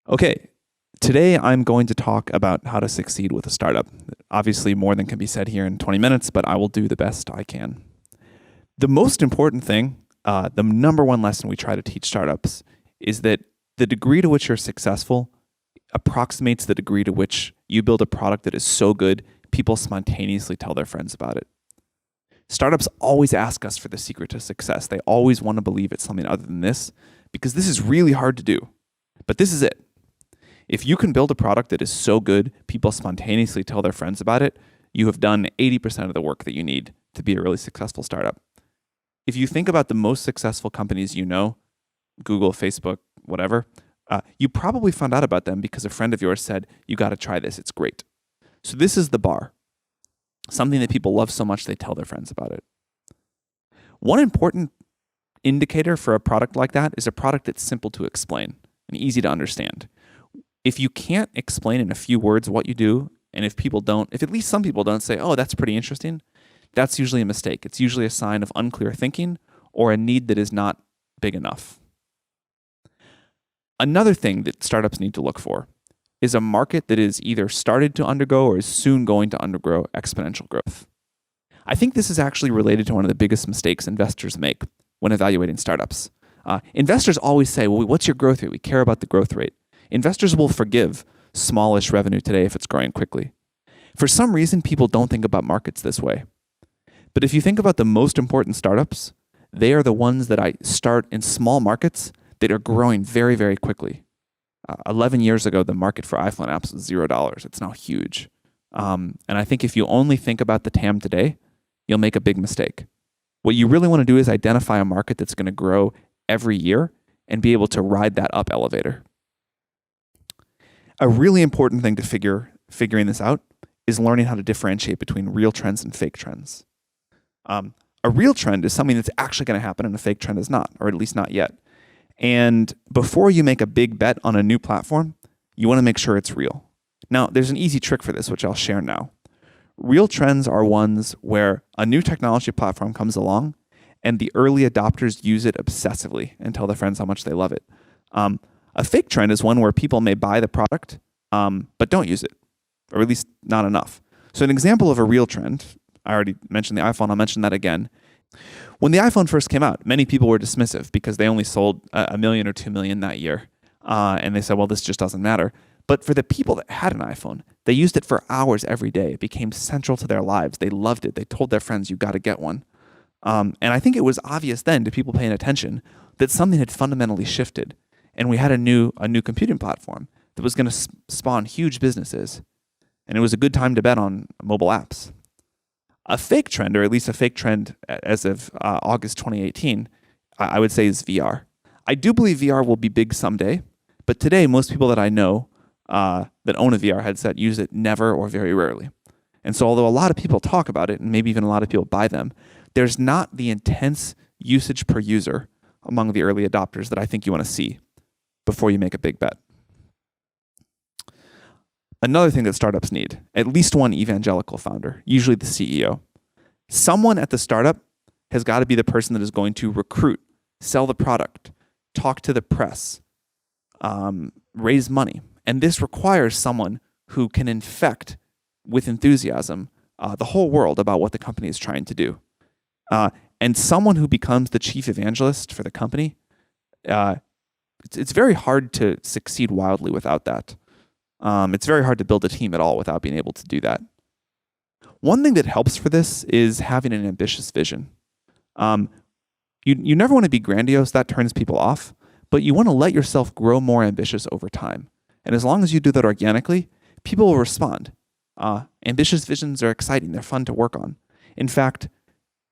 Okay, today I'm going to talk about how to succeed with a startup. Obviously, more than can be said here in 20 minutes, but I will do the best I can. The most important thing, the number one lesson we try to teach startups is that the degree to which you're successful approximates the degree to which you build a product that is so good, people spontaneously tell their friends about it. Startups always ask us for the secret to success. They always want to believe it's something other than this because this is really hard to do. But this is it. If you can build a product that is so good, people spontaneously tell their friends about it, you have done 80% of the work that you need to be a really successful startup. If you think about the most successful companies you know, Google, Facebook, whatever, you probably found out about them because a friend of yours said, you got to try this, it's great. So this is the bar. Something that people love so much they tell their friends about it. One important indicator for a product like that is a product that's simple to explain and easy to understand. If you can't explain in a few words what you do, and if at least some people don't say, oh, that's pretty interesting, that's usually a mistake. It's usually a sign of unclear thinking or a need that is not big enough. Another thing that startups need to look for is a market that is either started to undergo or is soon going to undergo exponential growth. I think this is actually related to one of the biggest mistakes investors make when evaluating startups. Investors always say, well, what's your growth rate? We care about the growth rate. Investors will forgive smallish revenue today if it's growing quickly. For some reason, people don't think about markets this way. But if you think about the most important startups, they are the ones that I start in small markets that are growing very, very quickly. 11 years ago, the market for iPhone apps was $0. It's now huge. And I think if you only think about the TAM today, you'll make a big mistake. What you really want to do is identify a market that's going to grow every year and be able to ride that up elevator. A really important thing to figuring this out is learning how to differentiate between real trends and fake trends. A real trend is something that's actually going to happen and a fake trend is not, or at least not yet. And before you make a big bet on a new platform, you want to make sure it's real. Now, there's an easy trick for this, which I'll share now. Real trends are ones where a new technology platform comes along and the early adopters use it obsessively and tell their friends how much they love it. A fake trend is one where people may buy the product, but don't use it, or at least not enough. So an example of a real trend, I already mentioned the iPhone, I'll mention that again. When the iPhone first came out, many people were dismissive because they only sold 1 million or 2 million that year. And they said, well, this just doesn't matter. But for the people that had an iPhone, they used it for hours every day. It became central to their lives. They loved it. They told their friends, you got to get one. And I think it was obvious then to people paying attention that something had fundamentally shifted. And we had a new computing platform that was going to spawn huge businesses. And it was a good time to bet on mobile apps. A fake trend, or at least a fake trend as of August 2018, I would say is VR. I do believe VR will be big someday, but today most people that I know that own a VR headset use it never or very rarely. And so although a lot of people talk about it, and maybe even a lot of people buy them, there's not the intense usage per user among the early adopters that I think you want to see before you make a big bet. Another thing that startups need, at least one evangelical founder, usually the CEO. Someone at the startup has got to be the person that is going to recruit, sell the product, talk to the press, raise money. And this requires someone who can infect with enthusiasm the whole world about what the company is trying to do. And someone who becomes the chief evangelist for the company, it's very hard to succeed wildly without that. It's very hard to build a team at all without being able to do that. One thing that helps for this is having an ambitious vision. You never want to be grandiose, that turns people off, but you want to let yourself grow more ambitious over time. And as long as you do that organically, people will respond. Ambitious visions are exciting, they're fun to work on. In fact,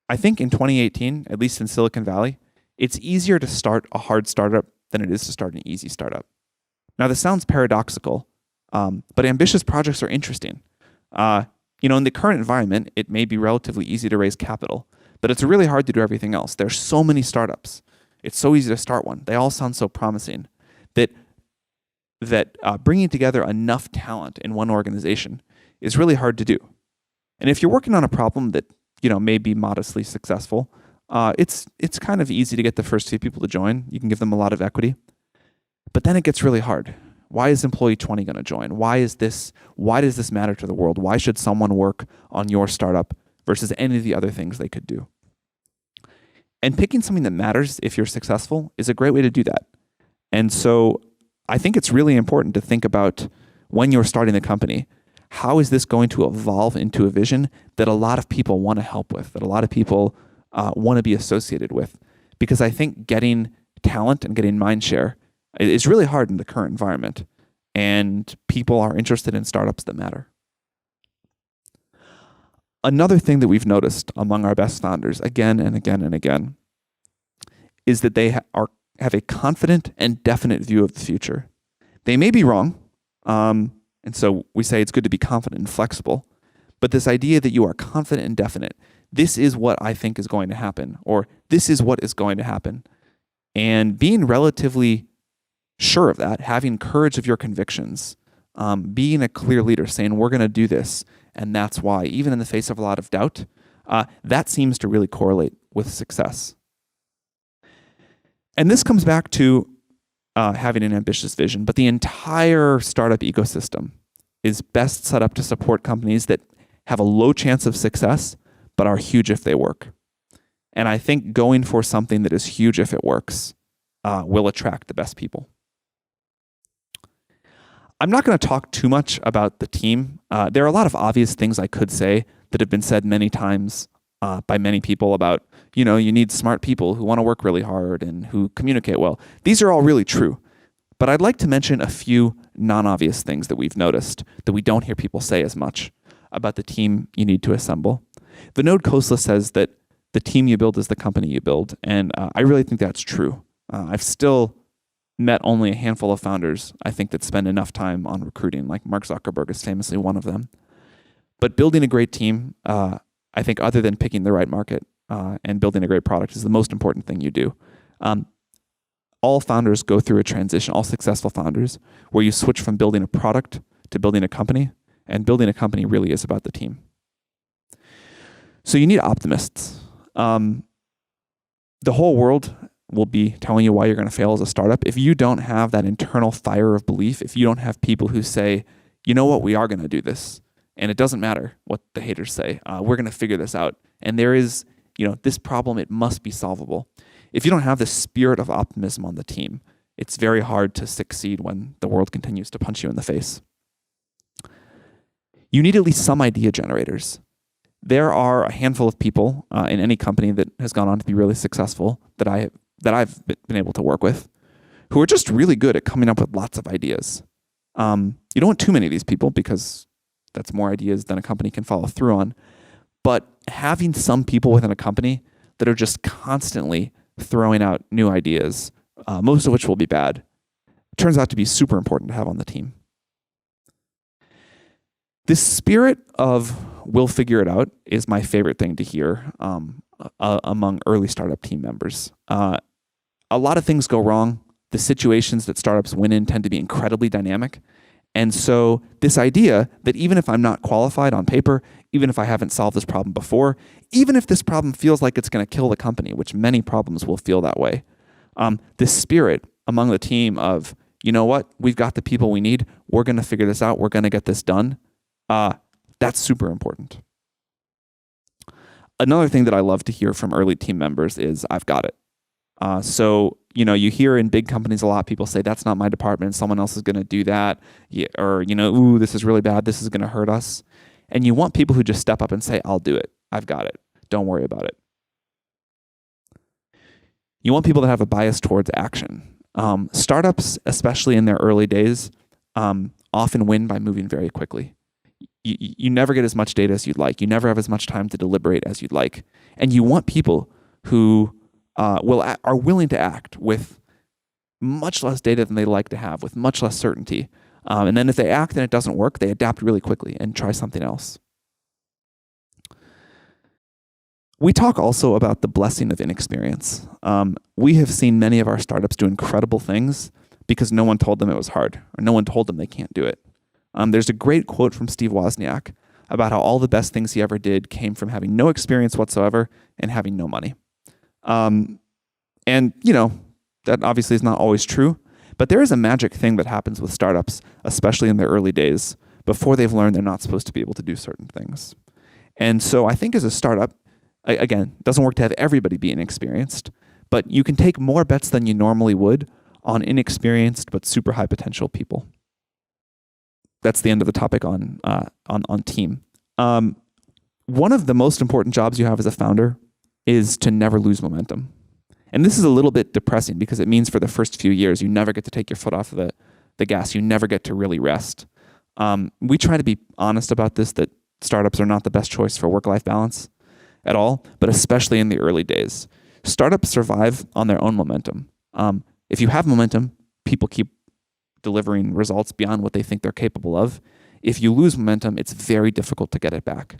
I think in 2018, at least in Silicon Valley, it's easier to start a hard startup than it is to start an easy startup. Now, this sounds paradoxical, but ambitious projects are interesting. In the current environment, it may be relatively easy to raise capital, but it's really hard to do everything else. There's so many startups. It's so easy to start one. They all sound so promising that bringing together enough talent in one organization is really hard to do. And if you're working on a problem that may be modestly successful, it's kind of easy to get the first few people to join. You can give them a lot of equity. But then it gets really hard. Why is employee 20 going to join? Why does this matter to the world? Why should someone work on your startup versus any of the other things they could do? And picking something that matters if you're successful is a great way to do that. And so I think it's really important to think about when you're starting the company, how is this going to evolve into a vision that a lot of people want to help with, that a lot of people want to be associated with? Because I think getting talent and getting mind share is really hard in the current environment. And people are interested in startups that matter. Another thing that we've noticed among our best founders again and again and again is that they have a confident and definite view of the future. They may be wrong, and so we say it's good to be confident and flexible, but this idea that you are confident and definite, this is what I think is going to happen, or this is what is going to happen, and being relatively sure of that, having courage of your convictions, being a clear leader, saying we're going to do this, and that's why, even in the face of a lot of doubt, that seems to really correlate with success. And this comes back to having an ambitious vision, but the entire startup ecosystem is best set up to support companies that have a low chance of success, but are huge if they work. And I think going for something that is huge if it works will attract the best people. I'm not going to talk too much about the team. There are a lot of obvious things I could say that have been said many times by many people about, you need smart people who want to work really hard and who communicate well. These are all really true. But I'd like to mention a few non-obvious things that we've noticed that we don't hear people say as much about the team you need to assemble. Vinod Khosla says that the team you build is the company you build. And I really think that's true. I've still met only a handful of founders, I think, that spend enough time on recruiting, like Mark Zuckerberg is famously one of them. But building a great team, I think other than picking the right market and building a great product is the most important thing you do. All founders go through a transition, all successful founders, where you switch from building a product to building a company, and building a company really is about the team. So you need optimists. The whole world will be telling you why you're going to fail as a startup. If you don't have that internal fire of belief, if you don't have people who say, you know what, we are going to do this, and it doesn't matter what the haters say, we're going to figure this out. And there is, this problem, it must be solvable. If you don't have the spirit of optimism on the team, it's very hard to succeed when the world continues to punch you in the face. You need at least some idea generators. There are a handful of people in any company that has gone on to be really successful that I've been able to work with who are just really good at coming up with lots of ideas. You don't want too many of these people because that's more ideas than a company can follow through on. But having some people within a company that are just constantly throwing out new ideas, most of which will be bad, turns out to be super important to have on the team. This spirit of we'll figure it out is my favorite thing to hear among early startup team members. A lot of things go wrong. The situations that startups win in tend to be incredibly dynamic. And so this idea that even if I'm not qualified on paper, even if I haven't solved this problem before, even if this problem feels like it's going to kill the company, which many problems will feel that way, this spirit among the team of, you know what, we've got the people we need, we're going to figure this out, we're going to get this done, that's super important. Another thing that I love to hear from early team members is, I've got it. So you hear in big companies a lot, people say, that's not my department, someone else is going to do that. Or, ooh, this is really bad, this is going to hurt us. And you want people who just step up and say, I'll do it. I've got it. Don't worry about it. You want people that have a bias towards action. Startups, especially in their early days, often win by moving very quickly. You never get as much data as you'd like. You never have as much time to deliberate as you'd like. And you want people who are willing to act with much less data than they like to have, with much less certainty. And then if they act and it doesn't work, they adapt really quickly and try something else. We talk also about the blessing of inexperience. We have seen many of our startups do incredible things because no one told them it was hard, or no one told them they can't do it. There's a great quote from Steve Wozniak about how all the best things he ever did came from having no experience whatsoever and having no money. And that obviously is not always true, But there is a magic thing that happens with startups, especially in their early days, before they've learned they're not supposed to be able to do certain things. And so I think as a startup, again, it doesn't work to have everybody be inexperienced, but you can take more bets than you normally would on inexperienced but super high potential people. That's the end of the topic on team. One of the most important jobs you have as a founder is to never lose momentum. And this is a little bit depressing because it means for the first few years, you never get to take your foot off of the gas. You never get to really rest. We try to be honest about this, that startups are not the best choice for work-life balance at all, but especially in the early days. Startups survive on their own momentum. If you have momentum, people keep delivering results beyond what they think they're capable of. If you lose momentum, it's very difficult to get it back.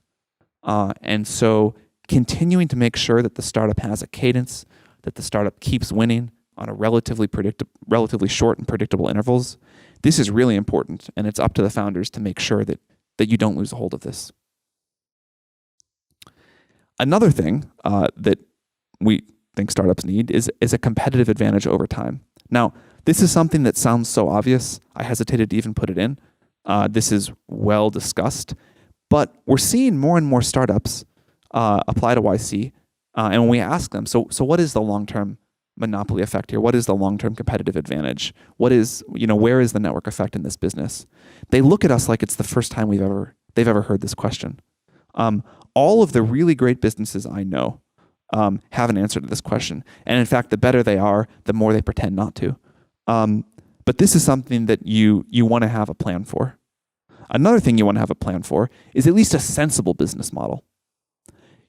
And so continuing to make sure that the startup has a cadence, that the startup keeps winning on a relatively short and predictable intervals, this is really important. And it's up to the founders to make sure that you don't lose a hold of this. Another thing that we think startups need is a competitive advantage over time. Now, this is something that sounds so obvious, I hesitated to even put it in. This is well discussed, but we're seeing more and more startups apply to YC, and when we ask them, so what is the long-term monopoly effect here? What is the long-term competitive advantage? Where is the network effect in this business? They look at us like it's the first time they've ever heard this question. All of the really great businesses I know have an answer to this question. And in fact, the better they are, the more they pretend not to. But this is something that you want to have a plan for. Another thing you want to have a plan for is at least a sensible business model.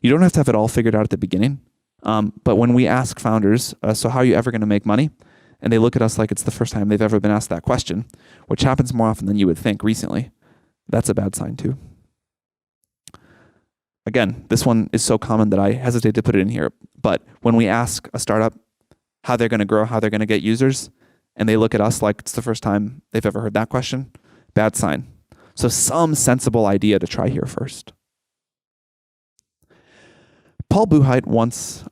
You don't have to have it all figured out at the beginning. But when we ask founders, so how are you ever going to make money? And they look at us like it's the first time they've ever been asked that question, which happens more often than you would think recently. That's a bad sign too. Again, this one is so common that I hesitate to put it in here. But when we ask a startup how they're going to grow, how they're going to get users, and they look at us like it's the first time they've ever heard that question, bad sign. So some sensible idea to try here first. Paul Buchheit once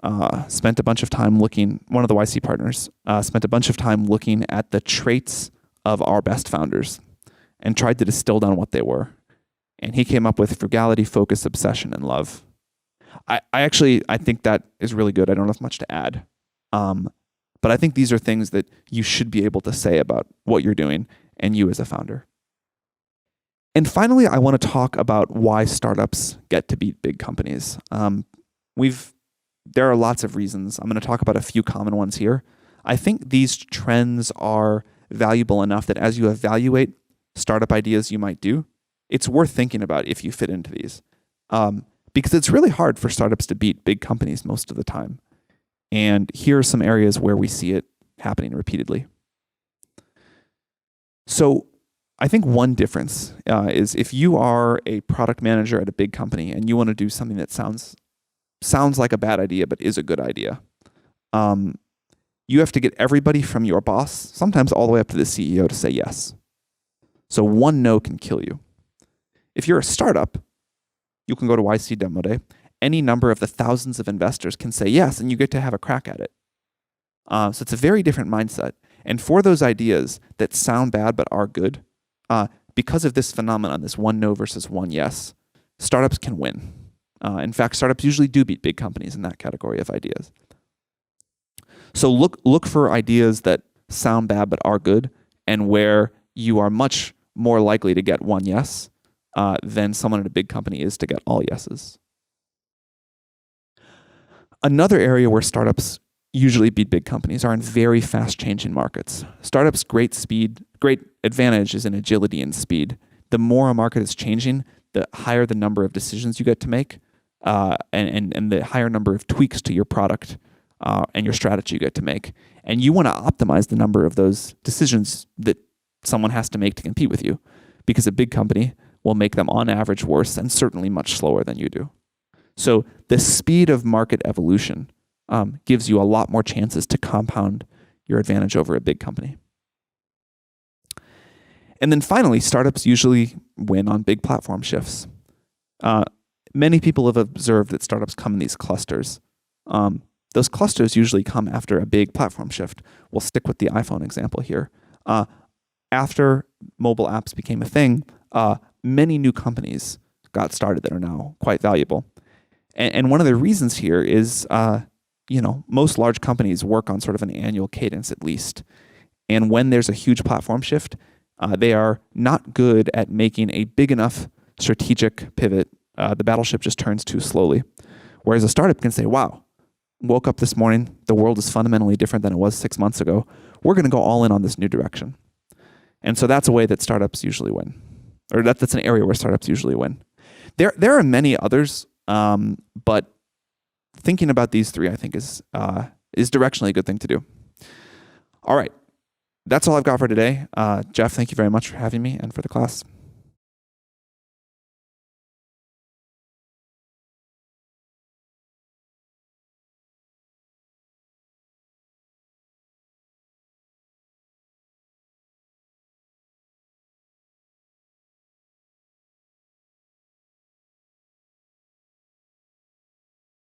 spent a bunch of time one of the YC partners, spent a bunch of time looking at the traits of our best founders and tried to distill down what they were. And he came up with frugality, focus, obsession, and love. I think that is really good. I don't have much to add. But I think these are things that you should be able to say about what you're doing and you as a founder. And finally, I want to talk about why startups get to beat big companies. There are lots of reasons. I'm going to talk about a few common ones here. I think these trends are valuable enough that as you evaluate startup ideas you might do, it's worth thinking about if you fit into these. Because it's really hard for startups to beat big companies most of the time. And here are some areas where we see it happening repeatedly. So I think one difference is if you are a product manager at a big company and you want to do something that sounds like a bad idea but is a good idea, you have to get everybody from your boss, sometimes all the way up to the CEO, to say yes. So one no can kill you. If you're a startup, you can go to YC Demo Day. Any number of the thousands of investors can say yes, and you get to have a crack at it. So it's a very different mindset. And for those ideas that sound bad but are good, because of this phenomenon, this one no versus one yes, startups can win. In fact, startups usually do beat big companies in that category of ideas. So look for ideas that sound bad but are good, and where you are much more likely to get one yes than someone at a big company is to get all yeses. Another area where startups usually beat big companies are in very fast-changing markets. Startups' great advantage is in agility and speed. The more a market is changing, the higher the number of decisions you get to make, and the higher number of tweaks to your product and your strategy you get to make. And you want to optimize the number of those decisions that someone has to make to compete with you, because a big company will make them on average worse and certainly much slower than you do. So the speed of market evolution gives you a lot more chances to compound your advantage over a big company. And then finally, startups usually win on big platform shifts. Many people have observed that startups come in these clusters. Those clusters usually come after a big platform shift. We'll stick with the iPhone example here. Uh, After mobile apps became a thing, many new companies got started that are now quite valuable. And one of the reasons here is, most large companies work on sort of an annual cadence at least. And when there's a huge platform shift, they are not good at making a big enough strategic pivot. The battleship just turns too slowly. Whereas a startup can say, wow, woke up this morning, the world is fundamentally different than it was 6 months ago. We're going to go all in on this new direction. And so that's a way that startups usually win. Or that's an area where startups usually win. There are many others, but thinking about these three, I think, is directionally a good thing to do. All right. That's all I've got for today. Jeff, thank you very much for having me and for the class.